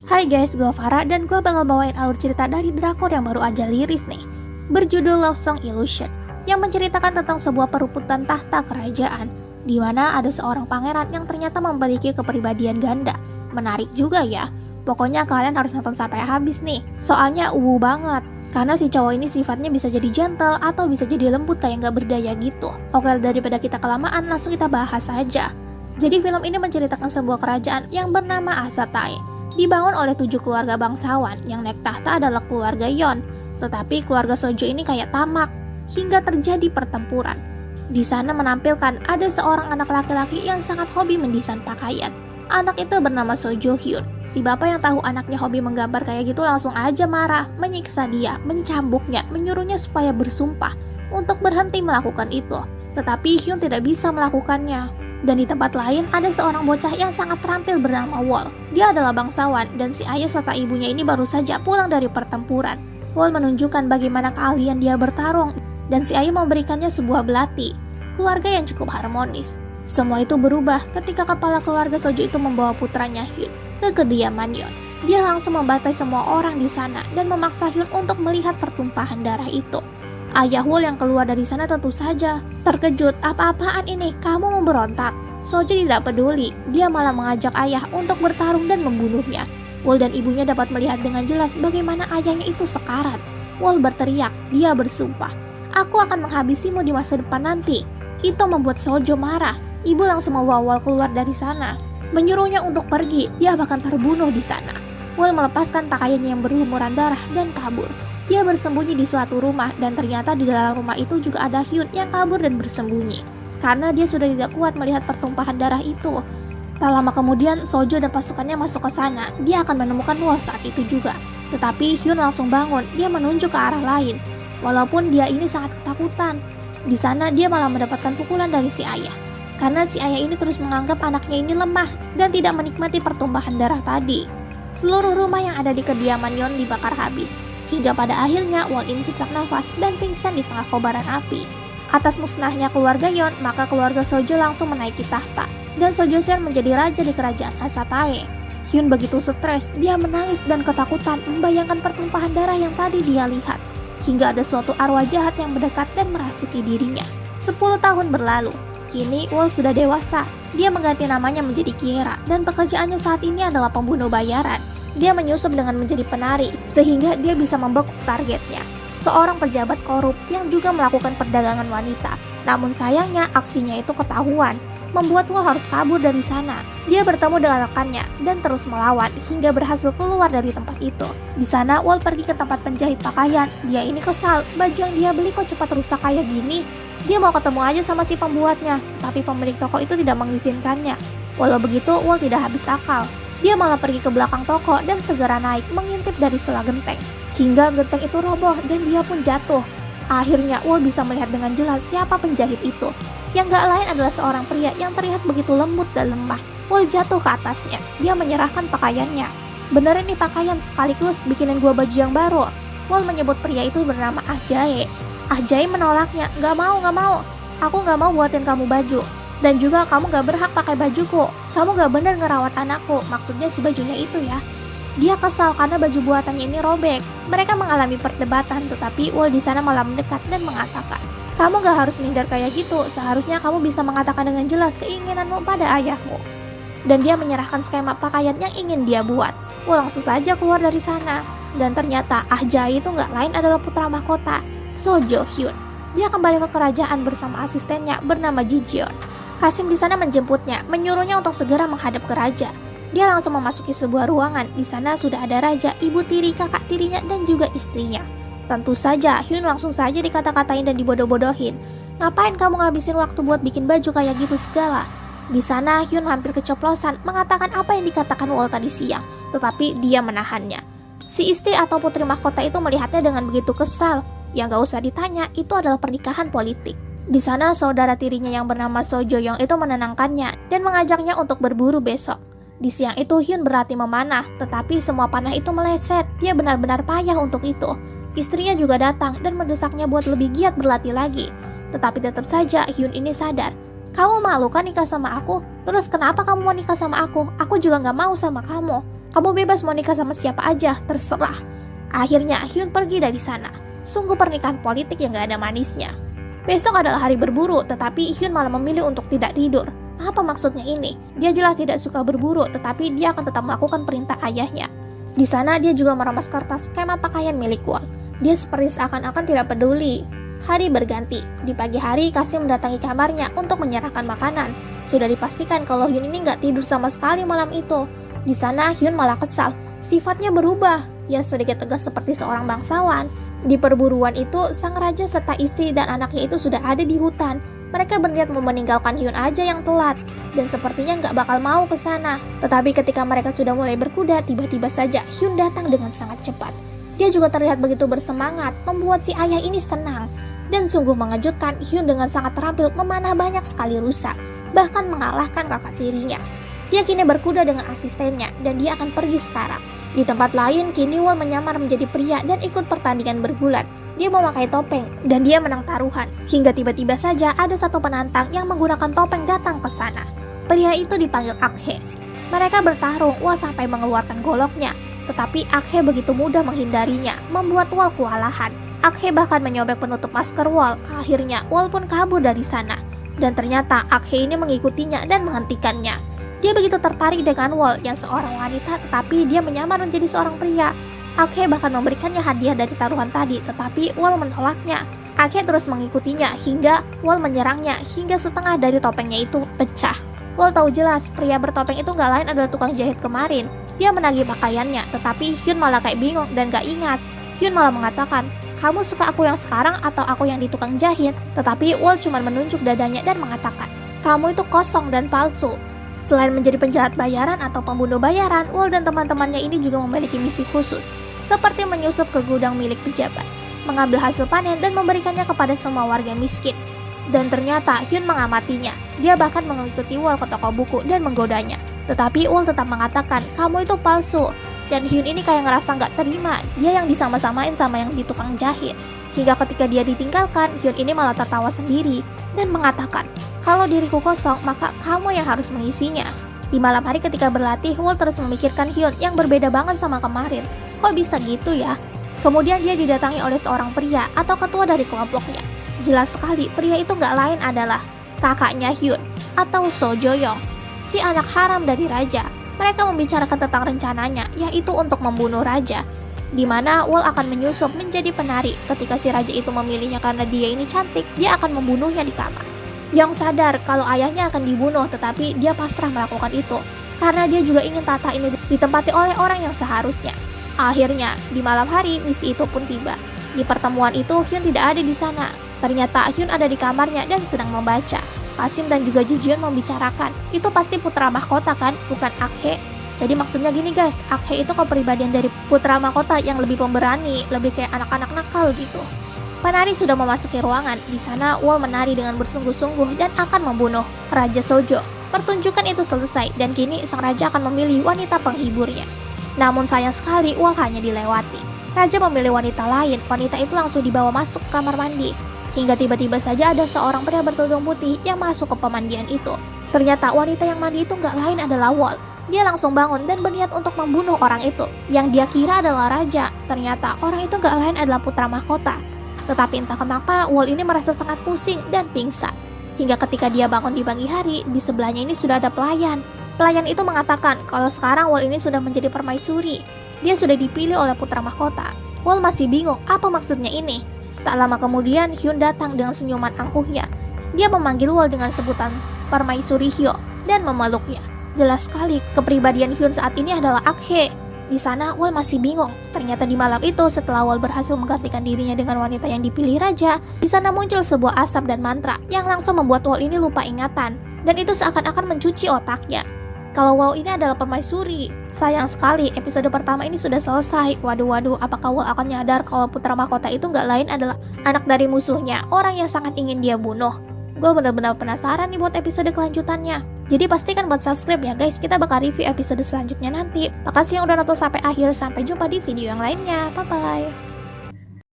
Hai guys, gue Farah dan gue bakal bawain alur cerita dari drakor yang baru aja liris nih, berjudul Love Song Illusion, yang menceritakan tentang sebuah perebutan tahta kerajaan, di mana ada seorang pangeran yang ternyata memiliki kepribadian ganda. Menarik juga ya, pokoknya kalian harus nonton sampai habis nih, soalnya banget. Karena si cowok ini sifatnya bisa jadi gentle atau bisa jadi lembut kayak gak berdaya gitu. Oke, daripada kita kelamaan, langsung kita bahas aja. Jadi film ini menceritakan sebuah kerajaan yang bernama Asatai, dibangun oleh 7 keluarga bangsawan. Yang naik tahta adalah keluarga Yon, tetapi keluarga Sojo ini kayak tamak, hingga terjadi pertempuran. Di sana menampilkan ada seorang anak laki-laki yang sangat hobi mendesain pakaian. Anak itu bernama Sojo Hyun. Si bapak yang tahu anaknya hobi menggambar kayak gitu langsung aja marah, menyiksa dia, mencambuknya, menyuruhnya supaya bersumpah untuk berhenti melakukan itu. Tetapi Hyun tidak bisa melakukannya. Dan di tempat lain ada seorang bocah yang sangat terampil bernama Wol. Dia adalah bangsawan dan si ayah serta ibunya ini baru saja pulang dari pertempuran. Wol menunjukkan bagaimana keahlian dia bertarung dan si ayah memberikannya sebuah belati. Keluarga yang cukup harmonis. Semua itu berubah ketika kepala keluarga Sojo itu membawa putranya Hyun ke kediaman Yon. Dia langsung membantai semua orang di sana dan memaksa Hyun untuk melihat pertumpahan darah itu. Ayah Wol yang keluar dari sana tentu saja terkejut. Apa-apaan ini? Kamu memberontak? Sojo tidak peduli. Dia malah mengajak ayah untuk bertarung dan membunuhnya. Wol dan ibunya dapat melihat dengan jelas bagaimana ayahnya itu sekarat. Wol berteriak. Dia bersumpah, "Aku akan menghabisimu di masa depan nanti." Itu membuat Sojo marah. Ibu langsung membawa Wol keluar dari sana, menyuruhnya untuk pergi. Dia bahkan terbunuh di sana. Wol melepaskan pakaiannya yang berlumuran darah dan kabur. Dia bersembunyi di suatu rumah dan ternyata di dalam rumah itu juga ada Hyun yang kabur dan bersembunyi karena dia sudah tidak kuat melihat pertumpahan darah itu. Tak lama kemudian Sojo dan pasukannya masuk ke sana. Dia akan menemukan Wol saat itu juga. Tetapi Hyun langsung bangun. Dia menunjuk ke arah lain. Walaupun dia ini sangat ketakutan, di sana dia malah mendapatkan pukulan dari si ayah. Karena si ayah ini terus menganggap anaknya ini lemah dan tidak menikmati pertumpahan darah tadi. Seluruh rumah yang ada di kediaman Yon dibakar habis. Hingga pada akhirnya Wol ini sesak nafas dan pingsan di tengah kobaran api. Atas musnahnya keluarga Yon, maka keluarga Sojo langsung menaiki tahta. Dan Sojo Seon menjadi raja di kerajaan Asatae. Hyun begitu stres, dia menangis dan ketakutan membayangkan pertumpahan darah yang tadi dia lihat. Hingga ada suatu arwah jahat yang mendekat dan merasuki dirinya. 10 tahun berlalu. Kini Wol sudah dewasa. Dia mengganti namanya menjadi Kiera dan pekerjaannya saat ini adalah pembunuh bayaran. Dia menyusup dengan menjadi penari sehingga dia bisa membekuk targetnya, seorang pejabat korup yang juga melakukan perdagangan wanita. Namun sayangnya aksinya itu ketahuan, membuat Wol harus kabur dari sana. Dia bertemu dengan rekannya dan terus melawan hingga berhasil keluar dari tempat itu. Di sana Wol pergi ke tempat penjahit pakaian. Dia ini kesal, baju yang dia beli kok cepat rusak kayak gini. Dia mau ketemu aja sama si pembuatnya, tapi pemilik toko itu tidak mengizinkannya. Walau begitu, Wol tidak habis akal. Dia malah pergi ke belakang toko dan segera naik mengintip dari sela genteng. Hingga genteng itu roboh dan dia pun jatuh. Akhirnya Wol bisa melihat dengan jelas siapa penjahit itu. Yang gak lain adalah seorang pria yang terlihat begitu lembut dan lemah. Wol jatuh ke atasnya. Dia menyerahkan pakaiannya. "Bener ini pakaian, sekaligus bikinin gua baju yang baru." Wol menyebut pria itu bernama Ah Jae. Ah Jae menolaknya. Gak mau. Aku gak mau buatin kamu baju. Dan juga kamu gak berhak pakai bajuku. Kamu gak benar ngerawat anakku." Maksudnya si bajunya itu ya. Dia kesal karena baju buatannya ini robek. Mereka mengalami perdebatan, tetapi Wol di sana malah mendekat dan mengatakan, "Kamu gak harus minder kayak gitu. Seharusnya kamu bisa mengatakan dengan jelas keinginanmu pada ayahmu." Dan dia menyerahkan skema pakaian yang ingin dia buat. Wol langsung saja keluar dari sana. Dan ternyata Ah Jae itu gak lain adalah putra mahkota, Sojo Hyun. Dia kembali ke kerajaan bersama asistennya bernama Ji Jeon. Kasim di sana menjemputnya, menyuruhnya untuk segera menghadap ke raja. Dia langsung memasuki sebuah ruangan. Di sana sudah ada raja, ibu tiri, kakak tirinya, dan juga istrinya. Tentu saja, Hyun langsung saja dikata-katain dan dibodoh-bodohin. "Ngapain kamu ngabisin waktu buat bikin baju kayak gitu segala?" Di sana Hyun hampir keceplosan mengatakan apa yang dikatakan Wol tadi siang, tetapi dia menahannya. Si istri atau putri mahkota itu melihatnya dengan begitu kesal. Yang gak usah ditanya, itu adalah pernikahan politik. Di sana saudara tirinya yang bernama Sojo Young itu menenangkannya dan mengajaknya untuk berburu besok. Di siang itu Hyun berlatih memanah, tetapi semua panah itu meleset. Dia benar-benar payah untuk itu. Istrinya juga datang dan mendesaknya buat lebih giat berlatih lagi. Tetapi tetap saja Hyun ini sadar. "Kamu malu kan nikah sama aku? Terus kenapa kamu mau nikah sama aku? Aku juga gak mau sama kamu." Kamu bebas mau nikah sama siapa aja, terserah. Akhirnya Hyun pergi dari sana. Sungguh pernikahan politik yang gak ada manisnya. Besok adalah hari berburu, tetapi Hyun malah memilih untuk tidak tidur. Apa maksudnya ini? Dia jelas tidak suka berburu, tetapi dia akan tetap melakukan perintah ayahnya. Di sana dia juga merampas kertas skema pakaian milik Wol. Dia seperti seakan-akan tidak peduli. Hari berganti. Di pagi hari, Kasim mendatangi kamarnya untuk menyerahkan makanan. Sudah dipastikan kalau Hyun ini nggak tidur sama sekali malam itu. Di sana Hyun malah kesal. Sifatnya berubah. Ia sedikit tegas seperti seorang bangsawan. Di perburuan itu, sang raja serta istri dan anaknya itu sudah ada di hutan. Mereka berniat mau meninggalkan Hyun aja yang telat, dan sepertinya nggak bakal mau ke sana. Tetapi ketika mereka sudah mulai berkuda, tiba-tiba saja Hyun datang dengan sangat cepat. Dia juga terlihat begitu bersemangat, membuat si ayah ini senang. Dan sungguh mengejutkan, Hyun dengan sangat terampil memanah banyak sekali rusa, bahkan mengalahkan kakak tirinya. Dia kini berkuda dengan asistennya, dan dia akan pergi sekarang. Di tempat lain, kini Wol menyamar menjadi pria dan ikut pertandingan bergulat. Dia memakai topeng, dan dia menang taruhan. Hingga tiba-tiba saja ada satu penantang yang menggunakan topeng datang ke sana. Pria itu dipanggil Akhe. Mereka bertarung, Wol sampai mengeluarkan goloknya. Tetapi Akhe begitu mudah menghindarinya, membuat Wol kewalahan. Akhe bahkan menyobek penutup masker Wol. Akhirnya, Wol pun kabur dari sana. Dan ternyata Akhe ini mengikutinya dan menghentikannya. Dia begitu tertarik dengan Wol yang seorang wanita, tetapi dia menyamar menjadi seorang pria. Akhe bahkan memberikannya hadiah dari taruhan tadi, tetapi Wol menolaknya. Akhe terus mengikutinya hingga Wol menyerangnya hingga setengah dari topengnya itu pecah. Wol tahu jelas pria bertopeng itu gak lain adalah tukang jahit kemarin. Dia menagih pakaiannya, tetapi Hyun malah kayak bingung dan gak ingat. Hyun malah mengatakan, kamu suka aku yang sekarang atau aku yang di tukang jahit? Tetapi Wol cuma menunjuk dadanya dan mengatakan, kamu itu kosong dan palsu. Selain menjadi penjahat bayaran atau pembunuh bayaran, Wol dan teman-temannya ini juga memiliki misi khusus, seperti menyusup ke gudang milik pejabat, mengambil hasil panen dan memberikannya kepada semua warga miskin. Dan ternyata Hyun mengamatinya. Dia bahkan mengikuti Wol ke toko buku dan menggodanya. Tetapi Wol tetap mengatakan, kamu itu palsu. Dan Hyun ini kayak ngerasa nggak terima, dia yang disama-samain sama yang di tukang jahit. Hingga ketika dia ditinggalkan, Hyun ini malah tertawa sendiri dan mengatakan, kalau diriku kosong, maka kamu yang harus mengisinya. Di malam hari ketika berlatih, Wol terus memikirkan Hyun yang berbeda banget sama kemarin. Kok bisa gitu ya? Kemudian dia didatangi oleh seorang pria atau ketua dari kelompoknya. Jelas sekali, pria itu gak lain adalah kakaknya Hyun atau So Jo-young, si anak haram dari raja. Mereka membicarakan tentang rencananya, yaitu untuk membunuh raja, di mana Wol akan menyusup menjadi penari. Ketika si raja itu memilihnya karena dia ini cantik, dia akan membunuhnya di kamar. Young sadar kalau ayahnya akan dibunuh, tetapi dia pasrah melakukan itu karena dia juga ingin tahta ini ditempati oleh orang yang seharusnya. Akhirnya, di malam hari misi itu pun tiba. Di pertemuan itu Hyun tidak ada di sana. Ternyata Hyun ada di kamarnya dan sedang membaca. Kasim dan juga Jijeon membicarakan, itu pasti putra mahkota kan, bukan Akhe. Jadi maksudnya gini guys, Akhe itu kepribadian dari putra mahkota yang lebih pemberani, lebih kayak anak-anak nakal gitu. Penari sudah memasuki ruangan. Di sana Wol menari dengan bersungguh-sungguh dan akan membunuh Raja Sojo. Pertunjukan itu selesai dan kini sang raja akan memilih wanita penghiburnya. Namun sayang sekali Wol hanya dilewati. Raja memilih wanita lain. Wanita itu langsung dibawa masuk ke kamar mandi. Hingga tiba-tiba saja ada seorang pria berkerudung putih yang masuk ke pemandian itu. Ternyata wanita yang mandi itu nggak lain adalah Wol. Dia langsung bangun dan berniat untuk membunuh orang itu. Yang dia kira adalah raja. Ternyata orang itu nggak lain adalah putra mahkota. Tetapi entah kenapa Wol ini merasa sangat pusing dan pingsan. Hingga ketika dia bangun di pagi hari, di sebelahnya ini sudah ada pelayan. Pelayan itu mengatakan kalau sekarang Wol ini sudah menjadi permaisuri. Dia sudah dipilih oleh putra mahkota. Wol masih bingung apa maksudnya ini. Tak lama kemudian Hyun datang dengan senyuman angkuhnya. Dia memanggil Wol dengan sebutan permaisuri Hyo dan memeluknya. Jelas sekali kepribadian Hyun saat ini adalah Akhe. Di sana Wol masih bingung. Ternyata di malam itu setelah Wol berhasil menggantikan dirinya dengan wanita yang dipilih raja, di sana muncul sebuah asap dan mantra yang langsung membuat Wol ini lupa ingatan, dan itu seakan-akan mencuci otaknya. Kalau Wol ini adalah permaisuri. Sayang sekali episode pertama ini sudah selesai. Waduh, apakah Wol akan nyadar kalau putra mahkota itu nggak lain adalah anak dari musuhnya, orang yang sangat ingin dia bunuh. Gue benar-benar penasaran nih buat episode kelanjutannya. Jadi pastikan buat subscribe ya guys, kita bakal review episode selanjutnya nanti. Makasih yang udah nonton sampai akhir, sampai jumpa di video yang lainnya. Bye-bye.